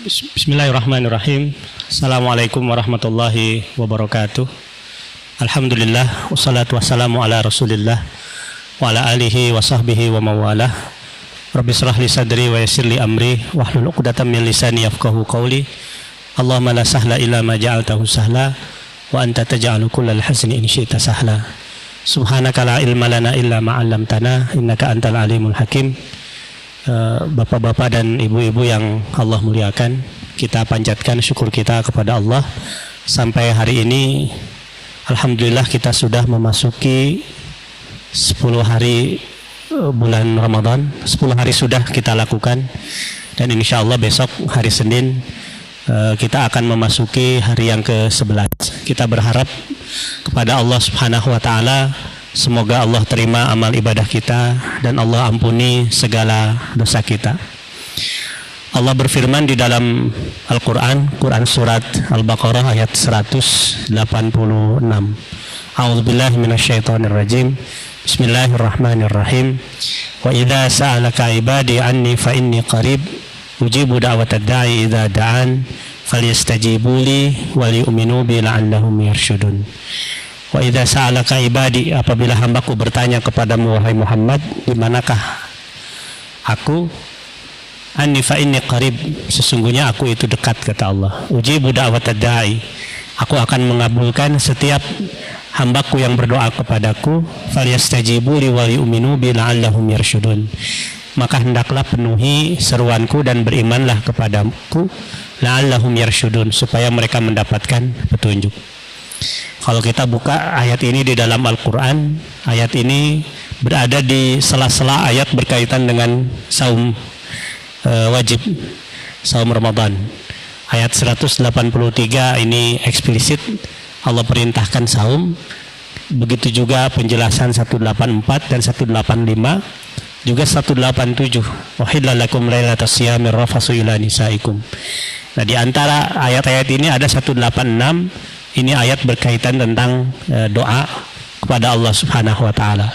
Bismillahirrahmanirrahim. Assalamualaikum warahmatullahi wabarakatuh. Alhamdulillah wassalatu wassalamu ala Rasulillah wa ala alihi wa sahbihi wa mawalah. Rabbi shrah li sadri wa yassir li amri wahlul 'uqdatam min lisani yafqahu qawli. Allahumma la sahla illa ma ja'altahu sahla wa anta taj'alu kullal hazni in syi'ta sahla. Subhanaka la ilma lana illa ma 'allamtana innaka antal alimul hakim. Bapak-bapak dan ibu-ibu yang Allah muliakan, kita panjatkan syukur kita kepada Allah sampai hari ini. Alhamdulillah kita sudah memasuki 10 hari bulan Ramadan. 10 hari sudah kita lakukan, dan insya Allah besok hari Senin kita akan memasuki hari yang ke-11. Kita berharap kepada Allah Subhanahu wa Ta'ala, semoga Allah terima amal ibadah kita dan Allah ampuni segala dosa kita. Allah berfirman di dalam Al-Quran, Quran surat Al-Baqarah ayat 186. A'udzubillahi minasyaitonirrajim. Bismillahirrahmanirrahim. Wa idza sa'alaka 'ibadi 'anni fa inni qarib ujibu da'watad da'i idza da'an falyastajibu li wa liyu'minu bi la'allahum yarshudun. Wa idza sa'alaka ibadi, apabila hambaku bertanya kepadamu wahai Muhammad, di manakah aku? Anni fa inni qarib, sesungguhnya aku itu dekat, kata Allah. Ujibu da'watad da'i, aku akan mengabulkan setiap hambaku yang berdoa kepadaku. Falyastajibu li wa liyu'minu bi la'allahum yarshudun, maka hendaklah penuhi seruanku dan berimanlah kepadaku, la'allahum yarshudun, supaya mereka mendapatkan petunjuk. Kalau kita buka ayat ini di dalam Al-Quran, ayat ini berada di sela-sela ayat berkaitan dengan saum wajib, saum Ramadan. Ayat 183 ini eksplisit Allah perintahkan saum. Begitu juga penjelasan 184 dan 185, juga 187. Wahilla lakum lailatas siyamir rafasu ila nisaikum. Nah, di antara ayat-ayat ini ada 186. Ini ayat berkaitan tentang doa kepada Allah Subhanahu wa Ta'ala.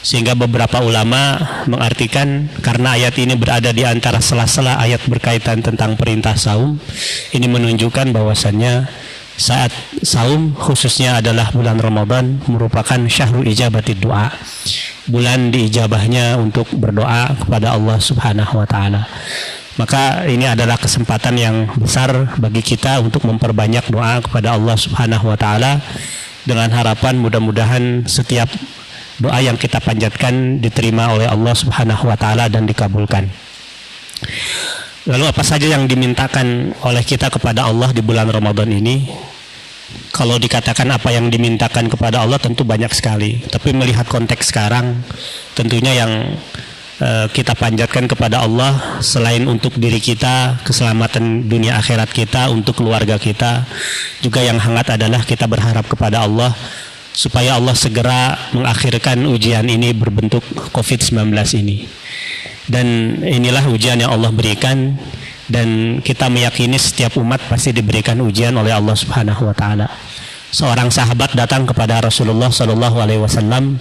Sehingga beberapa ulama mengartikan karena ayat ini berada di antara sela-sela ayat berkaitan tentang perintah saum, ini menunjukkan bahwasannya saat saum, khususnya adalah bulan Ramadan, merupakan syahrul ijabatid doa, bulan diijabahnya untuk berdoa kepada Allah Subhanahu wa Ta'ala. Maka ini adalah kesempatan yang besar bagi kita untuk memperbanyak doa kepada Allah Subhanahu wa Ta'ala, dengan harapan mudah-mudahan setiap doa yang kita panjatkan diterima oleh Allah Subhanahu wa Ta'ala dan dikabulkan. Lalu apa saja yang dimintakan oleh kita kepada Allah di bulan Ramadan ini? Kalau dikatakan apa yang dimintakan kepada Allah, tentu banyak sekali. Tapi melihat konteks sekarang, tentunya yang kita panjatkan kepada Allah selain untuk diri kita, keselamatan dunia akhirat kita, untuk keluarga kita, juga yang hangat adalah kita berharap kepada Allah supaya Allah segera mengakhirkan ujian ini berbentuk COVID-19 ini. Dan inilah ujian yang Allah berikan, dan kita meyakini setiap umat pasti diberikan ujian oleh Allah Subhanahu wa Ta'ala. Seorang sahabat datang kepada Rasulullah sallallahu alaihi wasallam,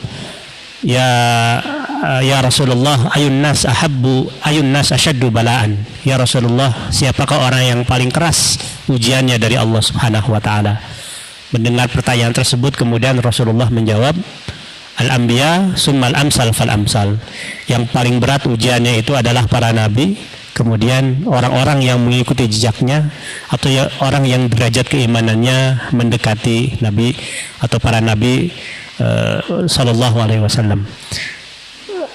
Ya Rasulullah, ayun nas asyaddu balaan. Ya Rasulullah, siapakah orang yang paling keras ujiannya dari Allah Subhanahu wa Ta'ala? Mendengar pertanyaan tersebut, kemudian Rasulullah menjawab, al-anbiya summal amsal fal amsal. Yang paling berat ujiannya itu adalah para nabi, kemudian orang-orang yang mengikuti jejaknya, atau orang yang derajat keimanannya mendekati nabi atau para nabi sallallahu alaihi wasallam.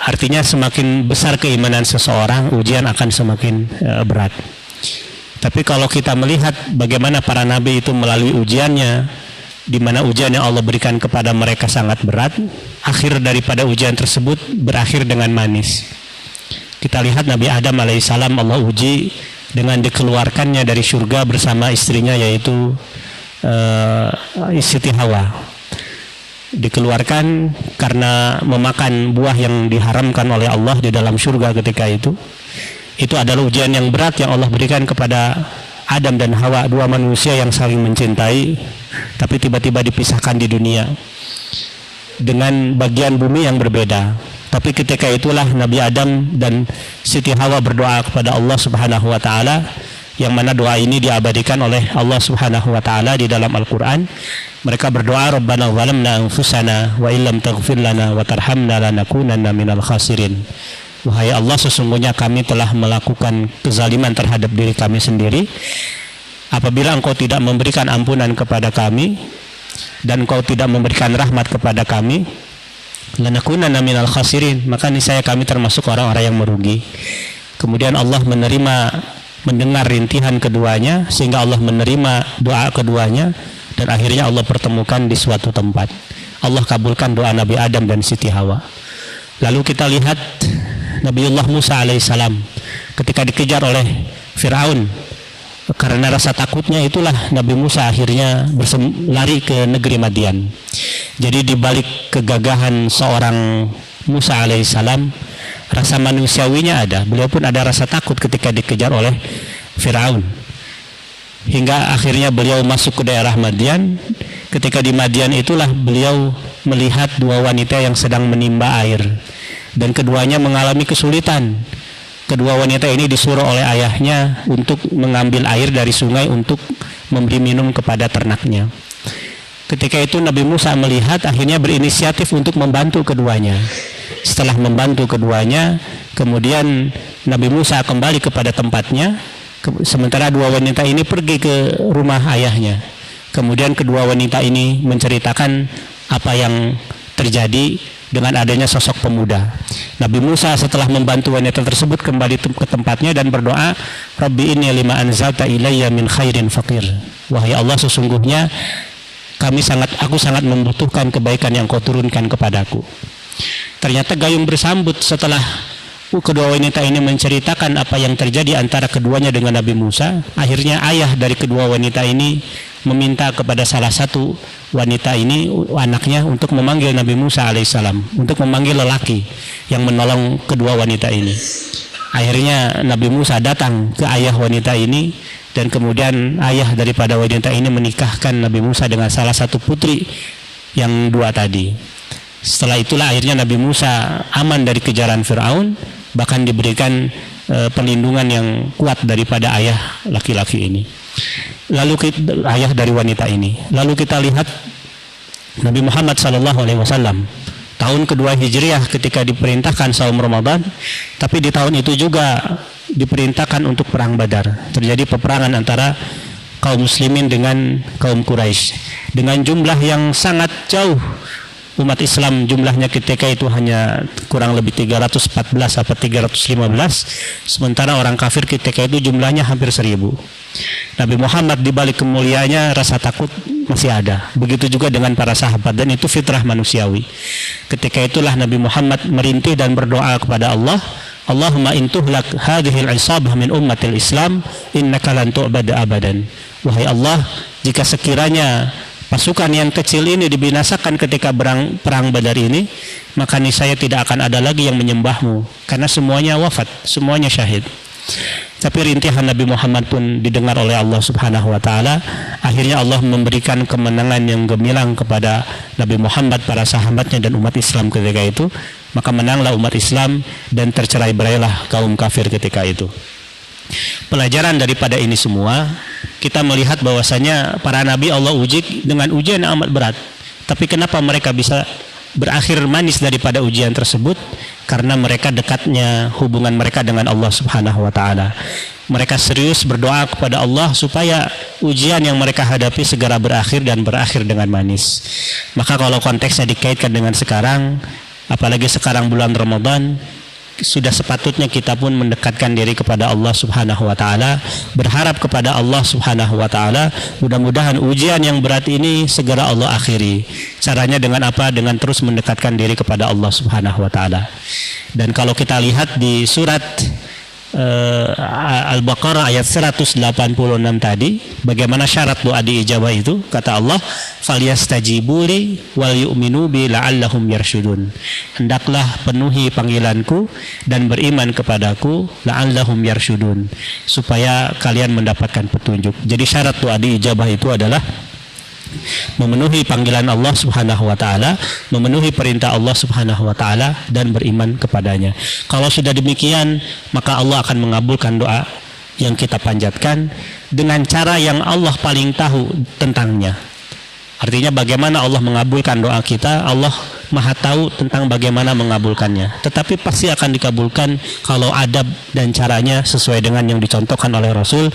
Artinya semakin besar keimanan seseorang, ujian akan semakin berat. Tapi kalau kita melihat bagaimana para nabi itu melalui ujiannya, di mana ujian yang Allah berikan kepada mereka sangat berat, akhir daripada ujian tersebut berakhir dengan manis. Kita lihat Nabi Adam alaihissalam, Allah uji dengan dikeluarkannya dari surga bersama istrinya, yaitu Siti Hawa. Dikeluarkan karena memakan buah yang diharamkan oleh Allah di dalam surga ketika itu. Itu adalah ujian yang berat yang Allah berikan kepada Adam dan Hawa, dua manusia yang saling mencintai, tapi tiba-tiba dipisahkan di dunia dengan bagian bumi yang berbeda. Tapi ketika itulah Nabi Adam dan Siti Hawa berdoa kepada Allah Subhanahu wa Ta'ala, yang mana doa ini diabadikan oleh Allah Subhanahu wa taala di dalam Al-Qur'an. Mereka berdoa, Rabbana zalamna anfusana wa illam taghfir lana wa tarhamna lanakunanna minal khasirin. Wahai Allah, sesungguhnya kami telah melakukan kezaliman terhadap diri kami sendiri. Apabila Engkau tidak memberikan ampunan kepada kami dan Engkau tidak memberikan rahmat kepada kami, lanakunanna minal khasirin, maka niscaya kami termasuk orang-orang yang merugi. Kemudian Allah mendengar rintihan keduanya, sehingga Allah menerima doa keduanya, dan akhirnya Allah pertemukan di suatu tempat. Allah kabulkan doa Nabi Adam dan Siti Hawa. Lalu kita lihat Nabiullah Musa alaihissalam ketika dikejar oleh Fir'aun. Karena rasa takutnya itulah Nabi Musa akhirnya lari ke negeri Madian. Jadi di balik kegagahan seorang Musa alaihissalam, rasa manusiawinya ada. Beliau pun ada rasa takut ketika dikejar oleh Fir'aun. Hingga akhirnya beliau masuk ke daerah Madian. Ketika di Madian itulah beliau melihat dua wanita yang sedang menimba air, dan keduanya mengalami kesulitan. Kedua wanita ini disuruh oleh ayahnya untuk mengambil air dari sungai untuk memberi minum kepada ternaknya. Ketika itu Nabi Musa melihat, akhirnya berinisiatif untuk membantu keduanya. Setelah membantu keduanya, kemudian Nabi Musa kembali kepada tempatnya, sementara dua wanita ini pergi ke rumah ayahnya. Kemudian kedua wanita ini menceritakan apa yang terjadi dengan adanya sosok pemuda. Nabi Musa setelah membantu wanita tersebut kembali ke tempatnya dan berdoa, Rabbi inni lima anzalta ilayya min khairin faqir. Wahai Allah, sesungguhnya aku sangat membutuhkan kebaikan yang Kau turunkan kepadaku. Ternyata gayung bersambut setelah kedua wanita ini menceritakan apa yang terjadi antara keduanya dengan Nabi Musa. Akhirnya ayah dari kedua wanita ini meminta kepada salah satu wanita ini, anaknya, untuk memanggil Nabi Musa alaihissalam, untuk memanggil lelaki yang menolong kedua wanita ini. Akhirnya Nabi Musa datang ke ayah wanita ini, dan kemudian ayah daripada wanita ini menikahkan Nabi Musa dengan salah satu putri yang dua tadi. Setelah itulah akhirnya Nabi Musa aman dari kejaran Fir'aun, bahkan diberikan perlindungan yang kuat daripada ayah laki-laki ini. Ayah dari wanita ini. Lalu kita lihat Nabi Muhammad SAW tahun kedua Hijriah ketika diperintahkan saum Ramadan, tapi di tahun itu juga diperintahkan untuk perang Badar. Terjadi peperangan antara kaum muslimin dengan kaum Quraisy dengan jumlah yang sangat jauh. Umat Islam jumlahnya ketika itu hanya kurang lebih 314 atau 315, sementara orang kafir ketika itu jumlahnya hampir 1000. Nabi Muhammad di balik kemuliaannya rasa takut masih ada. Begitu juga dengan para sahabat, dan itu fitrah manusiawi. Ketika itulah Nabi Muhammad merintih dan berdoa kepada Allah, Allahumma intuhlak hadhil isabah min ummatil Islam innaka lan tu'bada abadan. Wahai Allah, jika sekiranya pasukan yang kecil ini dibinasakan ketika perang Badar ini, maka niscaya tidak akan ada lagi yang menyembahmu, karena semuanya wafat, semuanya syahid. Tapi rintihan Nabi Muhammad pun didengar oleh Allah Subhanahu wa taala. Akhirnya Allah memberikan kemenangan yang gemilang kepada Nabi Muhammad, para sahabatnya, dan umat Islam ketika itu. Maka menanglah umat Islam dan tercerai berailah kaum kafir ketika itu. Pelajaran daripada ini semua, kita melihat bahwasanya para nabi Allah uji dengan ujian yang amat berat. Tapi kenapa mereka bisa berakhir manis daripada ujian tersebut? Karena mereka dekatnya hubungan mereka dengan Allah Subhanahu wa taala. Mereka serius berdoa kepada Allah supaya ujian yang mereka hadapi segera berakhir dan berakhir dengan manis. Maka kalau konteksnya dikaitkan dengan sekarang, apalagi sekarang bulan Ramadan, sudah sepatutnya kita pun mendekatkan diri kepada Allah Subhanahu wa taala, berharap kepada Allah Subhanahu wa taala, mudah-mudahan ujian yang berat ini segera Allah akhiri. Caranya dengan apa? Dengan terus mendekatkan diri kepada Allah Subhanahu wa taala. Dan kalau kita lihat di surat Al-Baqarah ayat 186 tadi, bagaimana syarat doa diijabah itu? Kata Allah, "Falyastajibu li wal yu'minu bi la'allahum yarshudun." Hendaklah penuhi panggilanku dan beriman kepadaku, la'allahum yarshudun, supaya kalian mendapatkan petunjuk. Jadi syarat doa diijabah itu adalah memenuhi panggilan Allah Subhanahu wa taala, memenuhi perintah Allah Subhanahu wa taala, dan beriman kepadanya. Kalau sudah demikian, maka Allah akan mengabulkan doa yang kita panjatkan dengan cara yang Allah paling tahu tentangnya. Artinya bagaimana Allah mengabulkan doa kita, Allah Maha tahu tentang bagaimana mengabulkannya. Tetapi pasti akan dikabulkan kalau adab dan caranya sesuai dengan yang dicontohkan oleh Rasul.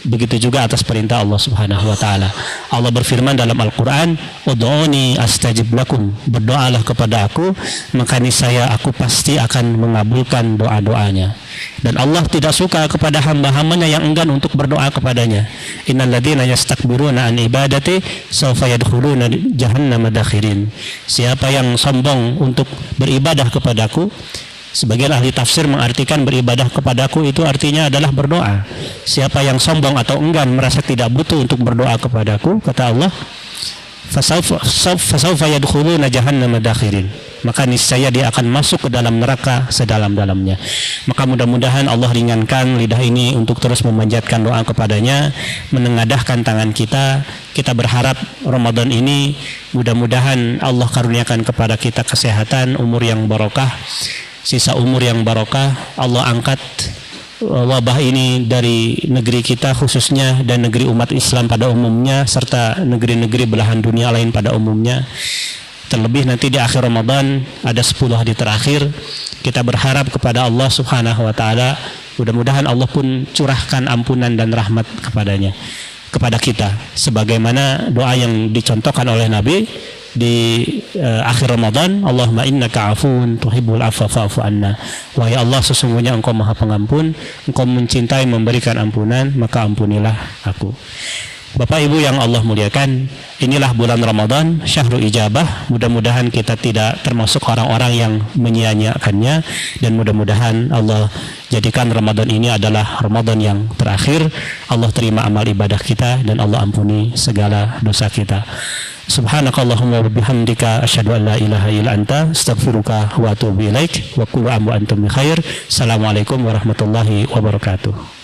Begitu juga atas perintah Allah Subhanahu wa taala. Allah berfirman dalam Al-Qur'an, "Ud'uni astajib lakum." Berdoalah kepada aku, maka niscaya aku pasti akan mengabulkan doa-doanya. Dan Allah tidak suka kepada hamba-hambanya yang enggan untuk berdoa kepadanya. Innal ladzina yastakbiruna an ibadati sawfa yadkhuluna jahannama dakhirin. Siapa yang sombong untuk beribadah kepadaku, sebagian ahli tafsir mengartikan beribadah kepadaku itu artinya adalah berdoa. Siapa yang sombong atau enggan merasa tidak butuh untuk berdoa kepadaku, kata Allah, fasawfa yadkhuluna jahannama dakhirin, maka niscaya dia akan masuk ke dalam neraka sedalam-dalamnya. Maka mudah-mudahan Allah ringankan lidah ini untuk terus memanjatkan doa kepadanya, menengadahkan tangan kita. Kita berharap Ramadan ini mudah-mudahan Allah karuniakan kepada kita kesehatan, umur yang barokah, sisa umur yang barokah. Allah angkat wabah ini dari negeri kita khususnya dan negeri umat Islam pada umumnya, serta negeri-negeri belahan dunia lain pada umumnya. Terlebih nanti di akhir Ramadan ada 10 hari terakhir, kita berharap kepada Allah Subhanahu wa taala, mudah-mudahan Allah pun curahkan ampunan dan rahmat kepada kita, sebagaimana doa yang dicontohkan oleh Nabi di akhir Ramadan, Allahumma innaka afuun tuhibbul afwa fa'fu anna. Wahai Allah, sesungguhnya Engkau Maha Pengampun, Engkau mencintai memberikan ampunan, maka ampunilah aku. Bapak Ibu yang Allah muliakan, inilah bulan Ramadan, syahrul ijabah. Mudah-mudahan kita tidak termasuk orang-orang yang menyia-nyiakannya, dan mudah-mudahan Allah jadikan Ramadan ini adalah Ramadan yang terakhir. Allah terima amal ibadah kita dan Allah ampuni segala dosa kita. Subhanakallahumma wa bihamdika asyhadu an la ilaha illa anta astaghfiruka wa atubu ilaik wa kullu amu antum bi khair. Assalamualaikum warahmatullahi wabarakatuh.